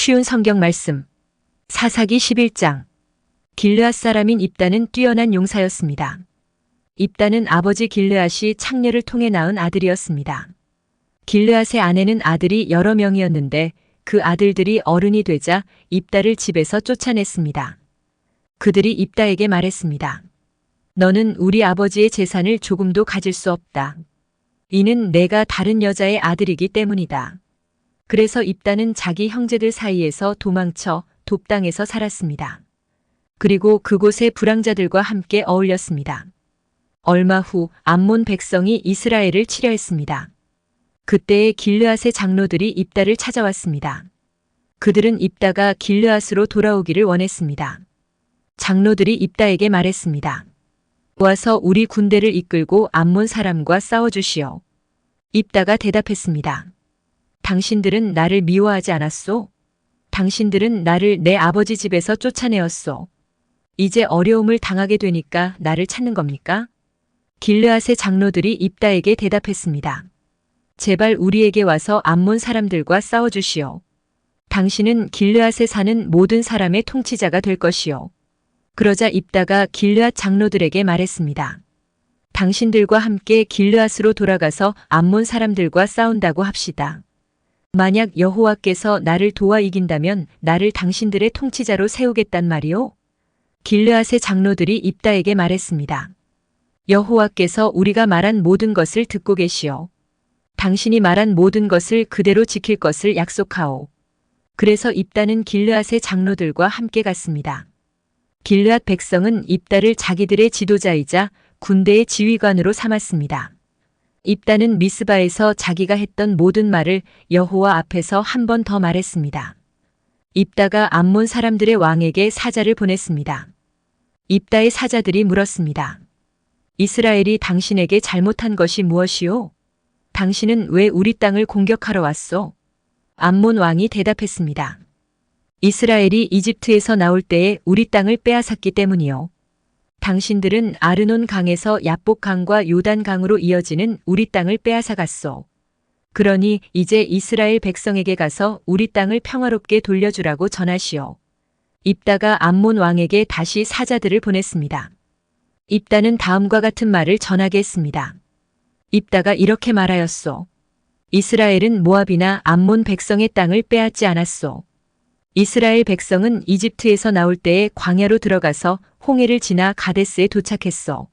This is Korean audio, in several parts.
쉬운 성경 말씀. 사사기 11장. 길르앗 사람인 입다는 뛰어난 용사였습니다. 입다는 아버지 길르앗이 창녀를 통해 낳은 아들이었습니다. 길르앗의 아내는 아들이 여러 명이었는데 그 아들들이 어른이 되자 입다를 집에서 쫓아냈습니다. 그들이 입다에게 말했습니다. 너는 우리 아버지의 재산을 조금도 가질 수 없다. 이는 내가 다른 여자의 아들이기 때문이다. 그래서 입다는 자기 형제들 사이에서 도망쳐 돕당에서 살았습니다. 그리고 그곳의 불황자들과 함께 어울렸습니다. 얼마 후 암몬 백성이 이스라엘을 치려했습니다. 그때에 길르앗의 장로들이 입다를 찾아왔습니다. 그들은 입다가 길르앗으로 돌아오기를 원했습니다. 장로들이 입다에게 말했습니다. 와서 우리 군대를 이끌고 암몬 사람과 싸워주시오. 입다가 대답했습니다. 당신들은 나를 미워하지 않았소? 당신들은 나를 내 아버지 집에서 쫓아내었소. 이제 어려움을 당하게 되니까 나를 찾는 겁니까? 길르앗의 장로들이 입다에게 대답했습니다. 제발 우리에게 와서 암몬 사람들과 싸워주시오. 당신은 길르앗에 사는 모든 사람의 통치자가 될 것이오. 그러자 입다가 길르앗 장로들에게 말했습니다. 당신들과 함께 길르앗으로 돌아가서 암몬 사람들과 싸운다고 합시다. 만약 여호와께서 나를 도와 이긴다면 나를 당신들의 통치자로 세우겠단 말이오? 길르앗의 장로들이 입다에게 말했습니다. 여호와께서 우리가 말한 모든 것을 듣고 계시오. 당신이 말한 모든 것을 그대로 지킬 것을 약속하오. 그래서 입다는 길르앗의 장로들과 함께 갔습니다. 길르앗 백성은 입다를 자기들의 지도자이자 군대의 지휘관으로 삼았습니다. 입다는 미스바에서 자기가 했던 모든 말을 여호와 앞에서 한 번 더 말했습니다. 입다가 암몬 사람들의 왕에게 사자를 보냈습니다. 입다의 사자들이 물었습니다. 이스라엘이 당신에게 잘못한 것이 무엇이오? 당신은 왜 우리 땅을 공격하러 왔소? 암몬 왕이 대답했습니다. 이스라엘이 이집트에서 나올 때에 우리 땅을 빼앗았기 때문이요. 당신들은 아르논 강에서 야복 강과 요단 강으로 이어지는 우리 땅을 빼앗아 갔소. 그러니 이제 이스라엘 백성에게 가서 우리 땅을 평화롭게 돌려주라고 전하시오. 입다가 암몬 왕에게 다시 사자들을 보냈습니다. 입다는 다음과 같은 말을 전하게 했습니다. 입다가 이렇게 말하였소. 이스라엘은 모압이나 암몬 백성의 땅을 빼앗지 않았소. 이스라엘 백성은 이집트에서 나올 때에 광야로 들어가서 홍해를 지나 가데스에 도착했어.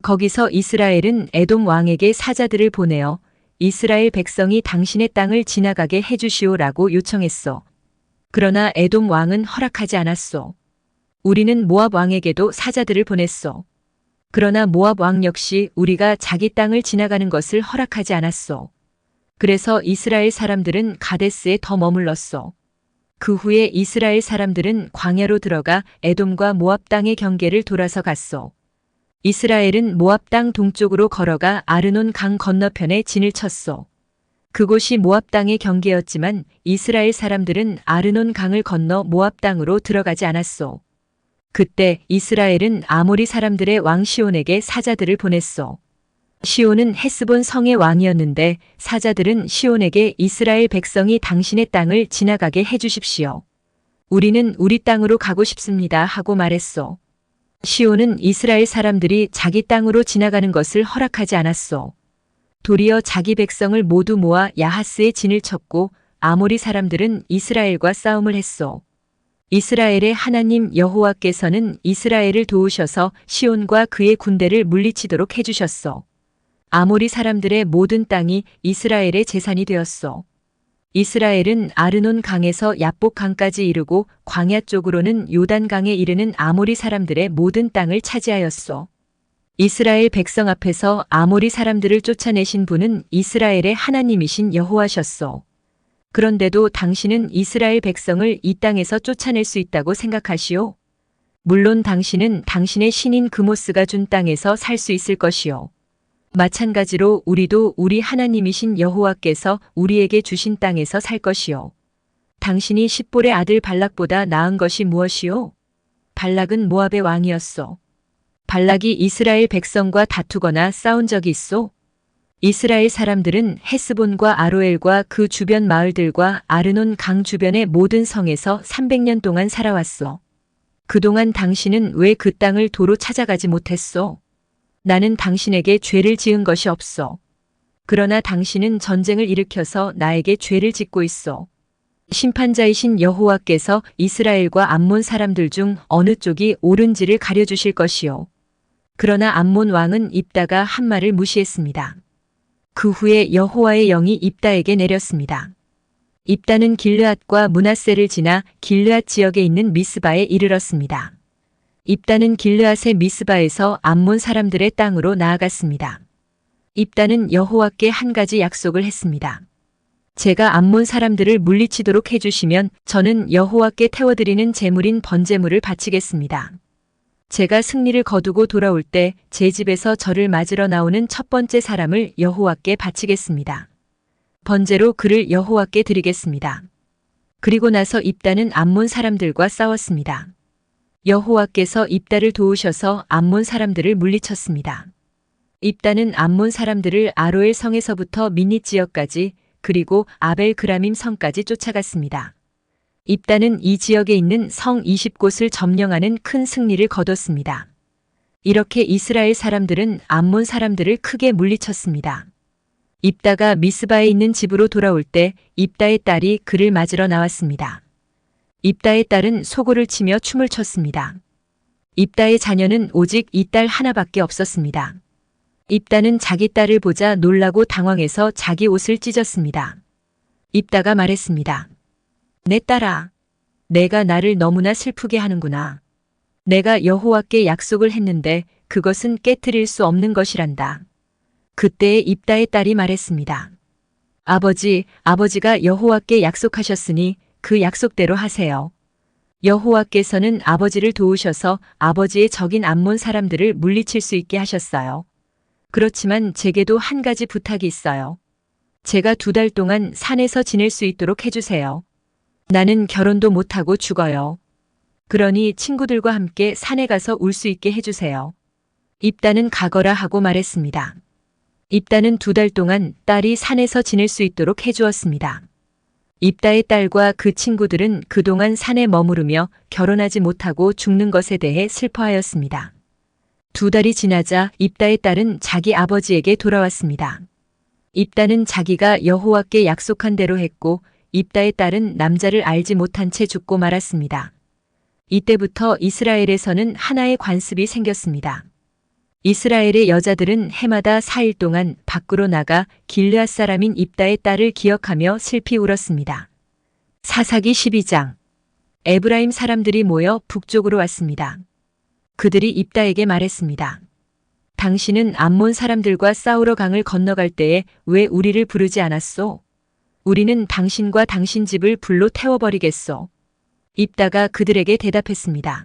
거기서 이스라엘은 에돔 왕에게 사자들을 보내어 이스라엘 백성이 당신의 땅을 지나가게 해주시오라고 요청했어. 그러나 에돔 왕은 허락하지 않았어. 우리는 모압 왕에게도 사자들을 보냈어. 그러나 모압 왕 역시 우리가 자기 땅을 지나가는 것을 허락하지 않았어. 그래서 이스라엘 사람들은 가데스에 더 머물렀어. 그 후에 이스라엘 사람들은 광야로 들어가 에돔과 모압 땅의 경계를 돌아서 갔어. 이스라엘은 모압 땅 동쪽으로 걸어가 아르논 강 건너편에 진을 쳤어. 그곳이 모압 땅의 경계였지만 이스라엘 사람들은 아르논 강을 건너 모압 땅으로 들어가지 않았어. 그때 이스라엘은 아모리 사람들의 왕 시온에게 사자들을 보냈어. 시온은 헤스본 성의 왕이었는데 사자들은 시온에게 이스라엘 백성이 당신의 땅을 지나가게 해주십시오. 우리는 우리 땅으로 가고 싶습니다 하고 말했어. 시온은 이스라엘 사람들이 자기 땅으로 지나가는 것을 허락하지 않았어. 도리어 자기 백성을 모두 모아 야하스에 진을 쳤고 아모리 사람들은 이스라엘과 싸움을 했어. 이스라엘의 하나님 여호와께서는 이스라엘을 도우셔서 시온과 그의 군대를 물리치도록 해주셨어. 아모리 사람들의 모든 땅이 이스라엘의 재산이 되었어. 이스라엘은 아르논 강에서 야복 강까지 이르고 광야 쪽으로는 요단 강에 이르는 아모리 사람들의 모든 땅을 차지하였어. 이스라엘 백성 앞에서 아모리 사람들을 쫓아내신 분은 이스라엘의 하나님이신 여호와셨어. 그런데도 당신은 이스라엘 백성을 이 땅에서 쫓아낼 수 있다고 생각하시오? 물론 당신은 당신의 신인 그모스가 준 땅에서 살 수 있을 것이요. 마찬가지로 우리도 우리 하나님이신 여호와께서 우리에게 주신 땅에서 살 것이요. 당신이 십볼의 아들 발락보다 나은 것이 무엇이요? 발락은 모압의 왕이었어. 발락이 이스라엘 백성과 다투거나 싸운 적이 있소? 이스라엘 사람들은 헤스본과 아로엘과 그 주변 마을들과 아르논 강 주변의 모든 성에서 300년 동안 살아왔소. 그동안 당신은 왜 그 땅을 도로 찾아가지 못했소? 나는 당신에게 죄를 지은 것이 없소. 그러나 당신은 전쟁을 일으켜서 나에게 죄를 짓고 있소. 심판자이신 여호와께서 이스라엘과 암몬 사람들 중 어느 쪽이 옳은지를 가려주실 것이요. 그러나 암몬 왕은 입다가 한 말을 무시했습니다. 그 후에 여호와의 영이 입다에게 내렸습니다. 입다는 길르앗과 므낫세를 지나 길르앗 지역에 있는 미스바에 이르렀습니다. 입다는 길르앗의 미스바에서 암몬 사람들의 땅으로 나아갔습니다. 입다는 여호와께 한 가지 약속을 했습니다. 제가 암몬 사람들을 물리치도록 해주시면 저는 여호와께 태워드리는 제물인 번제물을 바치겠습니다. 제가 승리를 거두고 돌아올 때 제 집에서 저를 맞으러 나오는 첫 번째 사람을 여호와께 바치겠습니다. 번제로 그를 여호와께 드리겠습니다. 그리고 나서 입다는 암몬 사람들과 싸웠습니다. 여호와께서 입다를 도우셔서 암몬 사람들을 물리쳤습니다. 입다는 암몬 사람들을 아로엘 성에서부터 민닛 지역까지 그리고 아벨 그라밈 성까지 쫓아갔습니다. 입다는 이 지역에 있는 성 20곳을 점령하는 큰 승리를 거뒀습니다. 이렇게 이스라엘 사람들은 암몬 사람들을 크게 물리쳤습니다. 입다가 미스바에 있는 집으로 돌아올 때 입다의 딸이 그를 맞으러 나왔습니다. 입다의 딸은 소고를 치며 춤을 췄습니다. 입다의 자녀는 오직 이 딸 하나밖에 없었습니다. 입다는 자기 딸을 보자 놀라고 당황해서 자기 옷을 찢었습니다. 입다가 말했습니다. 내 딸아, 내가 나를 너무나 슬프게 하는구나. 내가 여호와께 약속을 했는데 그것은 깨트릴 수 없는 것이란다. 그때에 입다의 딸이 말했습니다. 아버지가 여호와께 약속하셨으니 그 약속대로 하세요. 여호와께서는 아버지를 도우셔서 아버지의 적인 암몬 사람들을 물리칠 수 있게 하셨어요. 그렇지만 제게도 한 가지 부탁이 있어요. 제가 2달 동안 산에서 지낼 수 있도록 해주세요. 나는 결혼도 못하고 죽어요. 그러니 친구들과 함께 산에 가서 울 수 있게 해주세요. 입다는 가거라 하고 말했습니다. 입다는 2달 동안 딸이 산에서 지낼 수 있도록 해주었습니다. 입다의 딸과 그 친구들은 그동안 산에 머무르며 결혼하지 못하고 죽는 것에 대해 슬퍼하였습니다. 2달이 지나자 입다의 딸은 자기 아버지에게 돌아왔습니다. 입다는 자기가 여호와께 약속한 대로 했고 입다의 딸은 남자를 알지 못한 채 죽고 말았습니다. 이때부터 이스라엘에서는 하나의 관습이 생겼습니다. 이스라엘의 여자들은 해마다 4일 동안 밖으로 나가 길르앗 사람인 입다의 딸을 기억하며 슬피 울었습니다. 사사기 12장. 에브라임 사람들이 모여 북쪽으로 왔습니다. 그들이 입다에게 말했습니다. 당신은 암몬 사람들과 싸우러 강을 건너갈 때에 왜 우리를 부르지 않았소? 우리는 당신과 당신 집을 불로 태워버리겠소. 입다가 그들에게 대답했습니다.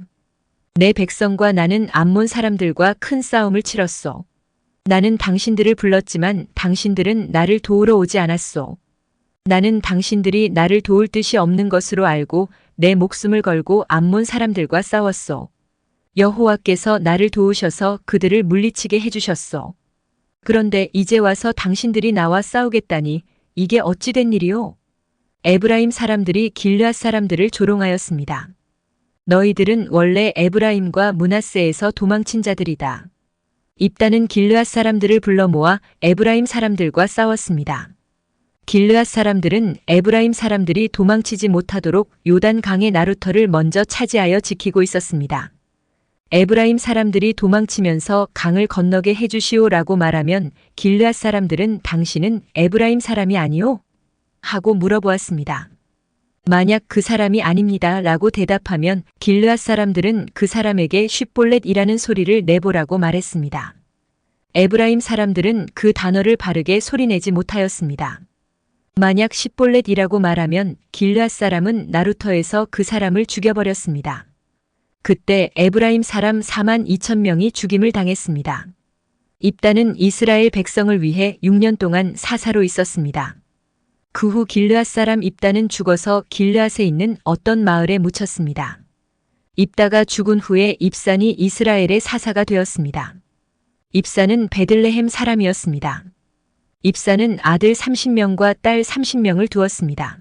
내 백성과 나는 암몬 사람들과 큰 싸움을 치렀소. 나는 당신들을 불렀지만 당신들은 나를 도우러 오지 않았소. 나는 당신들이 나를 도울 뜻이 없는 것으로 알고 내 목숨을 걸고 암몬 사람들과 싸웠소. 여호와께서 나를 도우셔서 그들을 물리치게 해주셨소. 그런데 이제 와서 당신들이 나와 싸우겠다니 이게 어찌 된 일이오? 에브라임 사람들이 길르앗 사람들을 조롱하였습니다. 너희들은 원래 에브라임과 므낫세에서 도망친 자들이다. 입다는 길르앗 사람들을 불러 모아 에브라임 사람들과 싸웠습니다. 길르앗 사람들은 에브라임 사람들이 도망치지 못하도록 요단 강의 나루터를 먼저 차지하여 지키고 있었습니다. 에브라임 사람들이 도망치면서 강을 건너게 해주시오라고 말하면 길르앗 사람들은 당신은 에브라임 사람이 아니오? 하고 물어보았습니다. 만약 그 사람이 아닙니다 라고 대답하면 길르앗 사람들은 그 사람에게 쉿볼렛이라는 소리를 내보라고 말했습니다. 에브라임 사람들은 그 단어를 바르게 소리내지 못하였습니다. 만약 쉿볼렛이라고 말하면 길르앗 사람은 나루터에서 그 사람을 죽여버렸습니다. 그때 에브라임 사람 42,000명이 죽임을 당했습니다. 입다는 이스라엘 백성을 위해 6년 동안 사사로 있었습니다. 그 후 길르앗 사람 입다는 죽어서 길르앗에 있는 어떤 마을에 묻혔습니다. 입다가 죽은 후에 입산이 이스라엘의 사사가 되었습니다. 입산은 베들레헴 사람이었습니다. 입사는 아들 30명과 딸 30명을 두었습니다.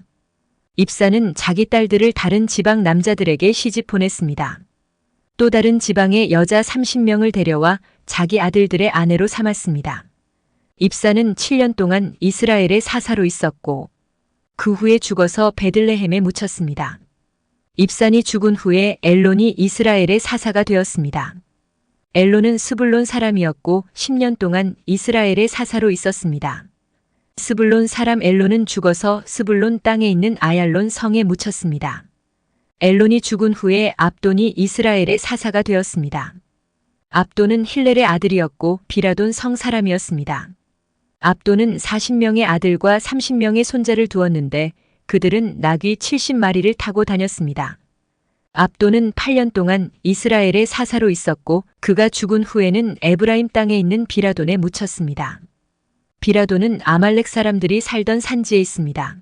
입사는 자기 딸들을 다른 지방 남자들에게 시집 보냈습니다. 또 다른 지방의 여자 30명을 데려와 자기 아들들의 아내로 삼았습니다. 입사는 7년 동안 이스라엘의 사사로 있었고 그 후에 죽어서 베들레헴에 묻혔습니다. 입산이 죽은 후에 엘론이 이스라엘의 사사가 되었습니다. 엘론은 스불론 사람이었고 10년 동안 이스라엘의 사사로 있었습니다. 스불론 사람 엘론은 죽어서 스불론 땅에 있는 아얄론 성에 묻혔습니다. 엘론이 죽은 후에 압돈이 이스라엘의 사사가 되었습니다. 압돈은 힐렐의 아들이었고 비라돈 성 사람이었습니다. 압돈은 40명의 아들과 30명의 손자를 두었는데 그들은 나귀 70마리를 타고 다녔습니다. 압돈은 8년 동안 이스라엘의 사사로 있었고 그가 죽은 후에는 에브라임 땅에 있는 비라돈에 묻혔습니다. 비라돈은 아말렉 사람들이 살던 산지에 있습니다.